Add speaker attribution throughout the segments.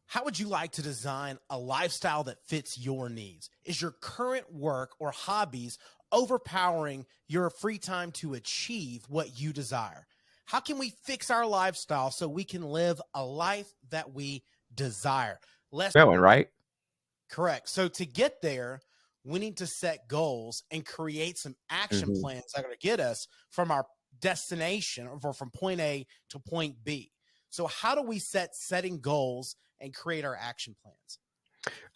Speaker 1: How would you like to design a lifestyle that fits your needs? Is your current work or hobbies overpowering your free time to achieve what you desire? How can we fix our lifestyle so we can live a life that we desire? Let's
Speaker 2: Going right.
Speaker 1: correct. So to get there, we need to set goals and create some action
Speaker 2: Hmm.
Speaker 1: plans that are going to get us from our destination or from point A to point B. So how do we setting goals and create our action plans?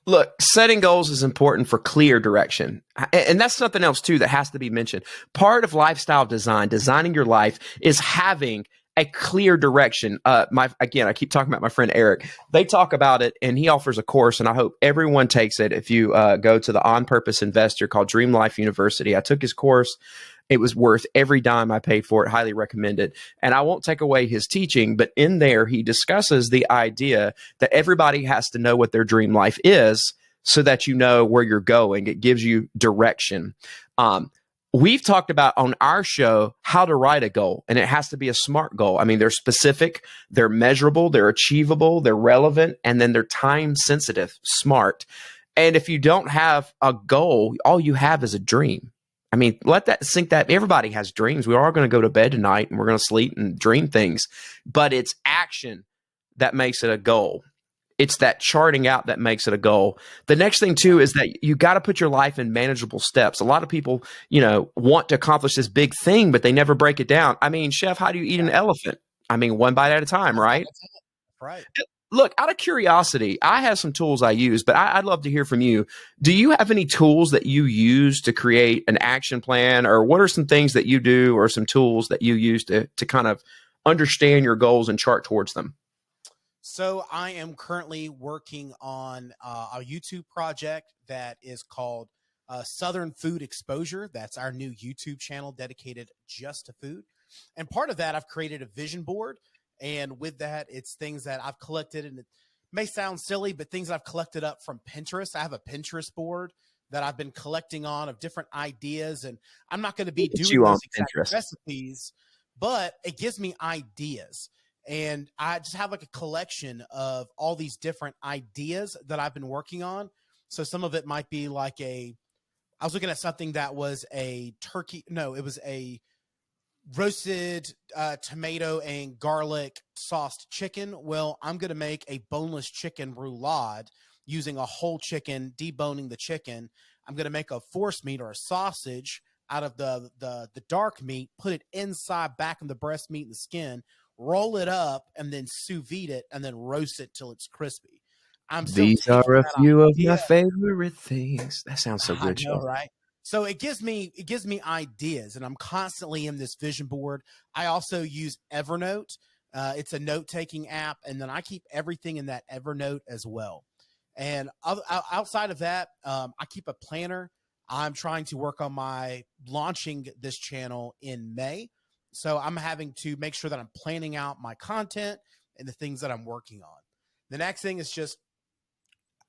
Speaker 2: Look, setting goals is important for clear direction. And that's something else too that has to be mentioned. Part of lifestyle design, designing your life, is having a clear direction. I keep talking about my friend Eric. They talk about it, and he offers a course, and I hope everyone takes it. If you go to the On Purpose Investor called Dream Life University, I took his course. It was worth every dime I paid for it. Highly recommend it. And I won't take away his teaching, but in there, he discusses the idea that everybody has to know what their dream life is so that you know where you're going. It gives you direction. We've talked about on our show how to write a goal, and it has to be a SMART goal. I mean, they're specific, they're measurable, they're achievable, they're relevant, and then they're time sensitive, SMART. And if you don't have a goal, all you have is a dream. I mean, let that sink that everybody has dreams. We are going to go to bed tonight and we're going to sleep and dream things, but it's action that makes it a goal. It's that charting out that makes it a goal. The next thing too is that you got to put your life in manageable steps. A lot of people, want to accomplish this big thing, but they never break it down. I mean, Chef, how do you eat an elephant? I mean, one bite at a time, right?
Speaker 1: Right.
Speaker 2: Look, out of curiosity, I have some tools I use, but I'd love to hear from you. Do you have any tools that you use to create an action plan, or what are some things that you do, or some tools that you use to kind of understand your goals and chart towards them?
Speaker 1: So I am currently working on a YouTube project that is called Southern Food Exposure. That's our new YouTube channel dedicated just to food. And part of that, I've created a vision board. And with that, it's things that I've collected, and it may sound silly, but things I've collected up from Pinterest. I have a Pinterest board that I've been collecting on of different ideas, and I'm not going to be doing
Speaker 2: You on
Speaker 1: those exact
Speaker 2: Pinterest?
Speaker 1: recipes, but it gives me ideas. And I just have like a collection of all these different ideas that I've been working on. So some of it might be like I was looking at something that was a turkey. No, it was a roasted tomato and garlic sauced chicken. Well, I'm going to make a boneless chicken roulade using a whole chicken, deboning the chicken. I'm going to make a force meat or a sausage out of the dark meat, put it inside back in the breast meat and the skin, roll it up, and then sous vide it, and then roast it till it's crispy. I'm still
Speaker 2: These
Speaker 1: taking
Speaker 2: are a
Speaker 1: that
Speaker 2: few of my
Speaker 1: idea.
Speaker 2: favorite things. That sounds so
Speaker 1: I
Speaker 2: good,
Speaker 1: know,
Speaker 2: Chef.
Speaker 1: right? So it gives me ideas, and I'm constantly in this vision board. I also use Evernote. It's a note taking app, and then I keep everything in that Evernote as well. And outside of that, I keep a planner. I'm trying to work on my launching this channel in May, so I'm having to make sure that I'm planning out my content and the things that I'm working on. The next thing is just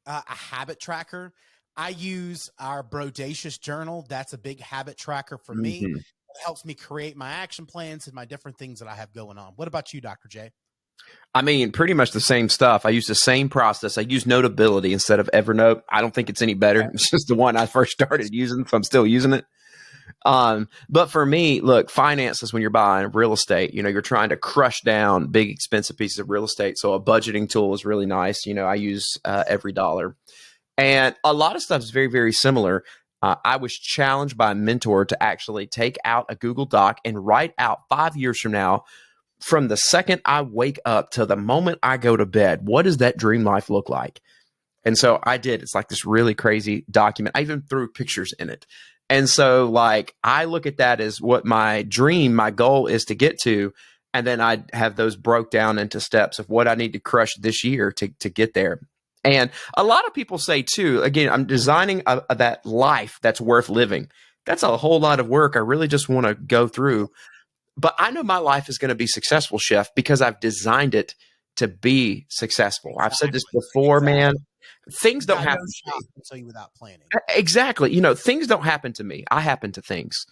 Speaker 1: a habit tracker. I use our Brodacious journal. That's a big habit tracker for me.
Speaker 2: Mhm.
Speaker 1: It helps me create my action plans and my different things that I have going on. What about you, Dr. J?
Speaker 2: I mean, pretty much the same stuff. I use the same process. I use Notability instead of Evernote. I don't think it's any better. It's just the one I first started using, so I'm still using it. But for me, look, finances, when you're buying real estate, you're trying to crush down big expensive pieces of real estate. So a budgeting tool is really nice. I use every dollar. And a lot of stuff is very, very similar. I was challenged by a mentor to actually take out a Google Doc and write out 5 years from now, from the second I wake up to the moment I go to bed, what does that dream life look like? And so I did. It's like this really crazy document. I even threw pictures in it. And so like I look at that as what my dream, my goal is to get to. And then I have those broke down into steps of what I need to crush this year to get there. And a lot of people say too, again, I'm designing that life that's worth living. That's a whole lot of work. I really just want to go through. But I know my life is going to be successful, Chef, because I've designed it to be successful. I've said this
Speaker 1: Exactly.
Speaker 2: before, man.
Speaker 1: Exactly.
Speaker 2: Things
Speaker 1: You
Speaker 2: don't
Speaker 1: got no
Speaker 2: happen to me.
Speaker 1: shot until you without planning.
Speaker 2: Exactly. Things don't happen to me. I happen to things.